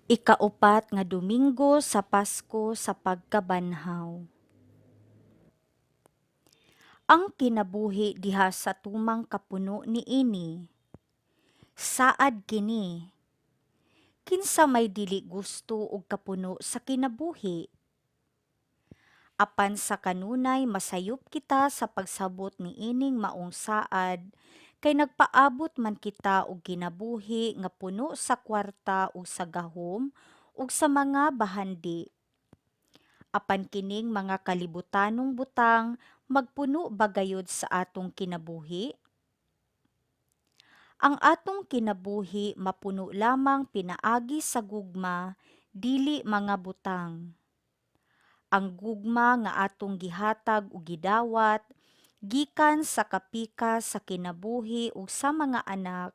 Ikaupat nga Domingo sa Pasko sa pagkabanhaw. Ang kinabuhi diha sa tumang kapuno niini. Saad kini. Kinsa may dili gusto og kapuno sa kinabuhi. Apan sa kanunay masayop kita sa pagsabot ni ining maong saad, kay nagpaabot man kita og kinabuhi nga puno sa kwarta ug sa gahom ug sa mga bahandi. Apan kining mga kalibutanong butang magpuno ba gayud sa atong kinabuhi? Ang atong kinabuhi mapuno lamang pinaagi sa gugma, dili mga butang. Ang gugma nga atong gihatag ug gidawat gikan sa kapika sa kinabuhi ug sa mga anak,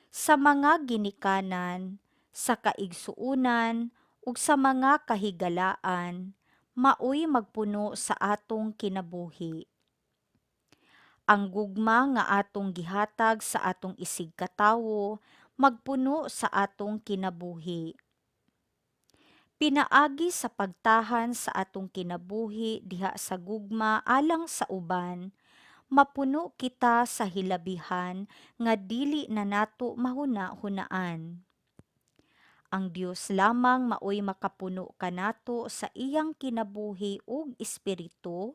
sa mga ginikanan, sa kaigsuunan ug sa mga kahigalaan, maoy magpuno sa atong kinabuhi. Ang gugma nga atong gihatag sa atong isig katawo magpuno sa atong kinabuhi. Pinaagi sa pagtahan sa atong kinabuhi diha sa gugma alang sa uban, mapuno kita sa hilabihan nga dili na nato mahuna-hunaan. Ang Dios lamang maoy makapuno kanato sa iyang kinabuhi ug espiritu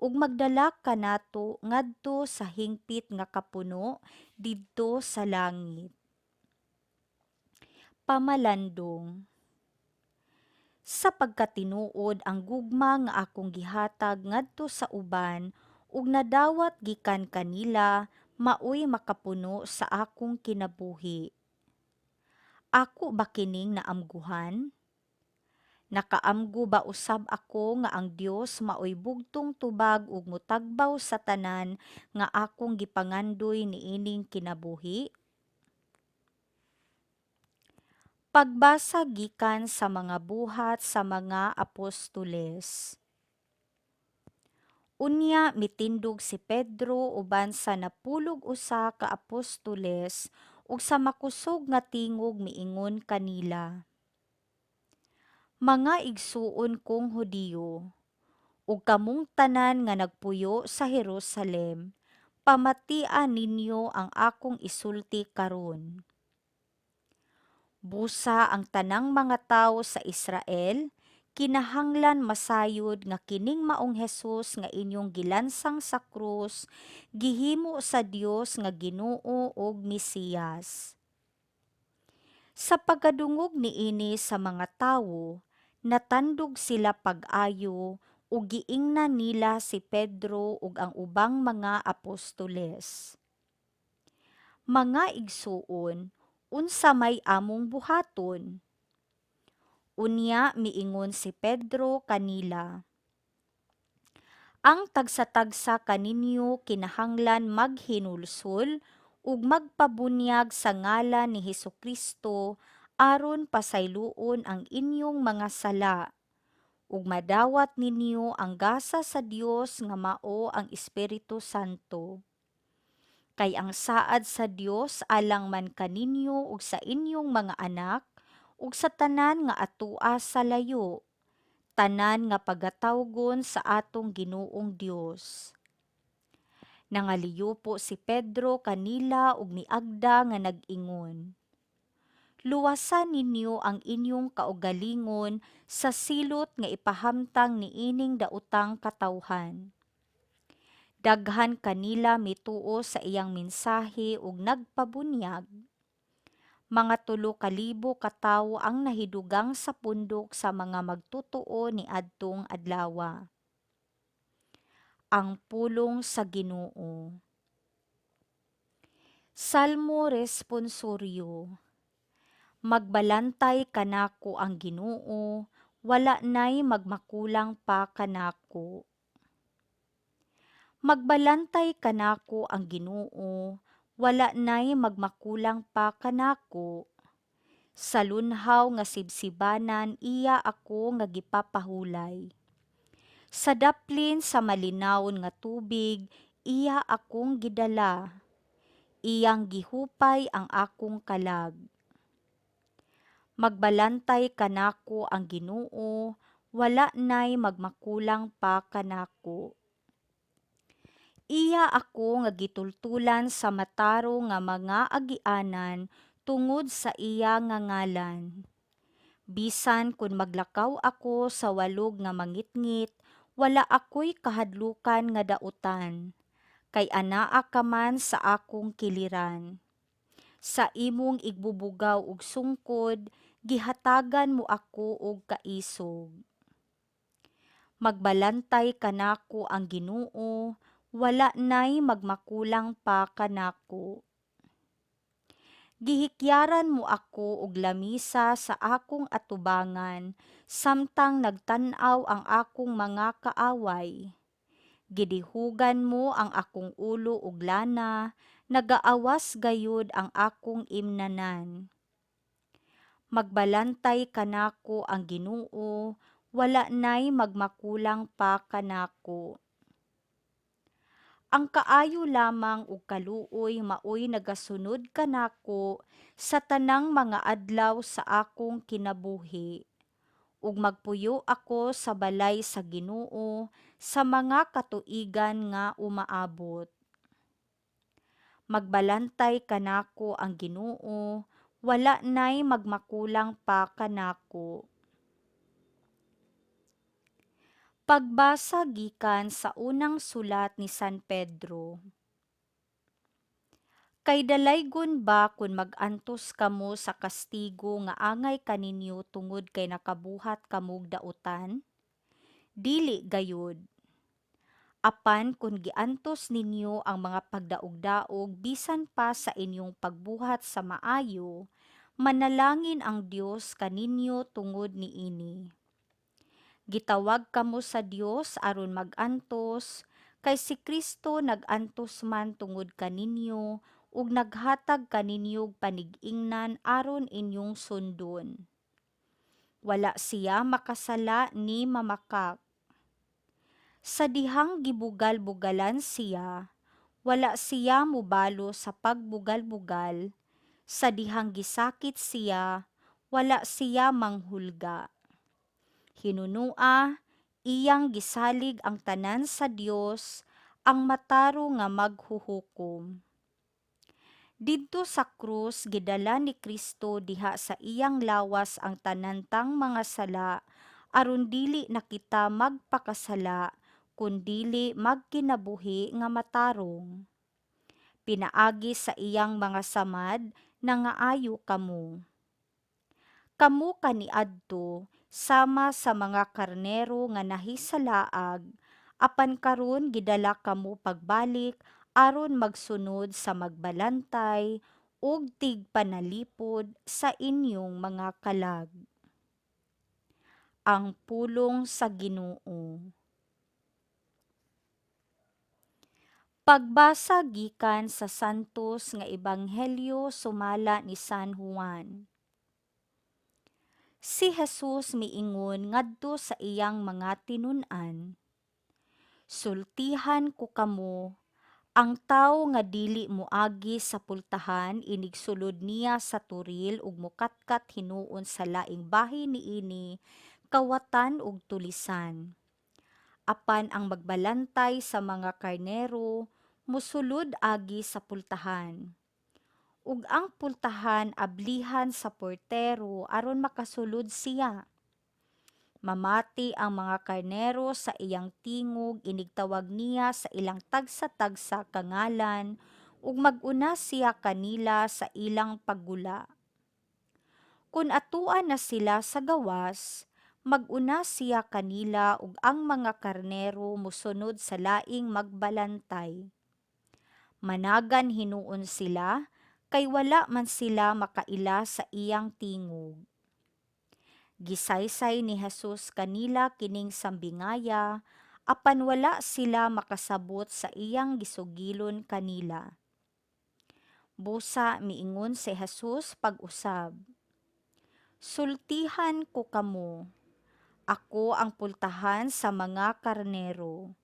ug magdala kanato ngadto sa hingpit nga kapuno didto sa langit. Pamalandong. Sa pagkatinuod ang gugma nga akong gihatag ngadto sa uban ug nadawat gikan kanila maoy makapuno sa akong kinabuhi. Ako ba kining naamguhan? Nakaamgo ba usab ako nga ang Dios maoy bugtong tubag ug mutagbaw sa tanan nga akong gipangandoy niining kinabuhi? Pagbasa gikan sa mga buhat sa mga apostoles. Unya mitindog si Pedro uban sa napulog usa ka apostoles ug sa makusog nga tingog miingon kanila. Mga igsuon kong Hudiyo, ug kamong tanan nga nagpuyo sa Jerusalem, pamatian ninyo ang akong isulti karon. Busa ang tanang mga tawo sa Israel, kinahanglan masayod nga kining maong Hesus nga inyong gilansang sa krus, gihimo sa Dios nga Ginoo ug Mesiyas. Sa pagkadungog niini sa mga tawo, natandog sila pag-ayo ug giingnan nila si Pedro ug ang ubang mga apostoles. Mga igsuon, unsa may among buhaton? Unya miingon si Pedro kanila. Ang tagsa-tagsa kaninyo kinahanglan maghinulsol ug magpabunyag sa ngalan ni Hesukristo aron pasayloon ang inyong mga sala ug madawat ninyo ang gasa sa Dios nga mao ang Espiritu Santo. Kay ang saad sa Dios alang man kaninyo ug sa inyong mga anak ug sa tanan nga atua sa layo, tanan nga pagatawgon sa atong Ginoong Dios. Nangaliyo po si Pedro kanila ug miagda nga nag-ingon. Luwasan ninyo ang inyong kaugalingon sa silot nga ipahamtang niining daotang katawhan. Daghan kanila mituo sa iyang mensahe ug nagpabunyag. Mga 3,000 ka tawo ang nahidugang sa pundok sa mga magtotoo ni adtong adlawa. Ang pulong sa Ginoo. Salmo responsoryo. Magbalantay kanako ang Ginoo, wala nay magmakulang pa kanako. Magbalantay kanako ang Ginoo, wala nay magmakulang pa kanako. Sa lunhaw nga sibsibanan iya ako nga gipapahulay. Sa daplin sa malinawon nga tubig, iya akong gidala. Iyang gihupay ang akong kalag. Magbalantay kanako ang Ginoo, wala nay magmakulang pa kanako. Iya ako nga gitultulan sa mataro nga mga agianan tungod sa iya nga ngalan. Bisan kun maglakaw ako sa walog nga mangitngit, wala ako'y kahadlukan nga dautan, kay anaa ka man sa akong kiliran. Sa imong igbubugaw ug sungkod, gihatagan mo ako og kaisog. Magbalantay kanako ang Ginoo, wala nay magmakulang pa kanako. Gihikyaran mo ako og lamisa sa akong atubangan, samtang nagtan-aw ang akong mga kaaway. Gidihugan mo ang akong ulo og lana, nagaawas gayud ang akong imnanan. Magbalantay kanako ang Ginoo, wala nay magmakulang pa kanako. Ang kaayo lamang ug kaluoy maoy nagasunod kanako sa tanang mga adlaw sa akong kinabuhi. Ug magpuyo ako sa balay sa Ginoo sa mga katuigan nga umaabot. Magbalantay kanako ang Ginoo, wala nay magmakulang pa kanako. Pagbasa gikan sa unang sulat ni San Pedro. Kay dalaygon ba kun mag-antos kamo sa kastigo nga angay kaninyo tungod kay nakabuhat kamog dautan? Dili gayud. Apan kun giantos ninyo ang mga pagdaog-daog bisan pa sa inyong pagbuhat sa maayo, manalangin ang Dios kaninyo tungod niini. Gitawag kamo sa Dios aron mag-antos, kay si Kristo nag-antos man tungod kaninyo ug naghatag kaninyo panig-ingnan aron inyong sundon. Wala siya makasala ni mamakak. Sa dihang gibugal-bugalan siya, wala siya mubalo sa pagbugal-bugal, sa dihang gisakit siya, wala siya manghulga. Hinunua, iyang gisalig ang tanan sa Dios, ang mataro nga maghuhukom. Didto sa krus gidala ni Kristo diha sa iyang lawas ang tanantang mga sala, aron dili na kita magpakasala, kundili magkinabuhi nga matarong. Pinaagi sa iyang mga samad nangaayo kamo. Kamo kaniadto sama sa mga karnero nga nahisalaag, apan karon gidala kamo pagbalik aron magsunod sa magbalantay ug tigpanalipod sa inyong mga kalag. Ang pulong sa Ginoo. Pagbasa gikan sa Santos nga Ebanghelyo sumala ni San Juan. Si Jesus miingon ngadto sa iyang mga tinun-an, "Sultihan ko kamo, ang tawo nga dili moagi sa pultahan inig sulod niya sa turil ug mokatkat hinuon sa laing bahin niini, kawatan ug tulisan. Apan ang magbalantay sa mga karnero, musulod agi sa pultahan. Ug ang pultahan ablihan sa portero aron makasulod siya. Mamati ang mga karnero sa iyang tingog inigtawag niya sa ilang tagsa-tagsa kangalan ug mag-una siya kanila sa ilang paggula. Kun atuan na sila sa gawas, mag-una siya kanila ug ang mga karnero mosunod sa laing magbalantay. Managan hinuon sila, kay wala man sila makaila sa iyang tingog. Gisaysay ni Jesus kanila kining sambingaya, apan wala sila makasabot sa iyang gisugilon kanila. Busa miingon si Jesus pag-usab, "Sultihan ko kamo, ako ang pultahan sa mga karnero.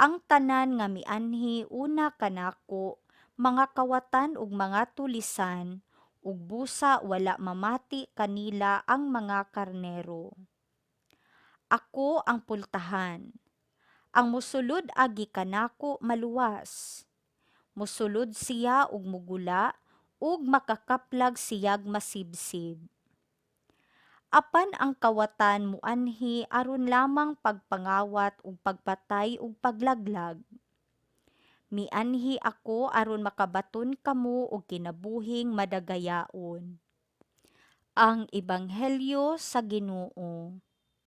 Ang tanan nga mianhi una kanako, mga kawatan ug mga tulisan, ug busa wala mamati kanila ang mga karnero. Ako ang pultahan. Ang musulod agi kanako maluwas. Musulod siya ug mugula ug makakaplag siyag masibsib. Apan ang kawatan muanhi aron lamang pagpangawat ug pagpatay ug paglaglag. Mianhi ako aron makabaton kamo og kinabuhing madagayaon. Ang Ebanghelyo sa Ginoo.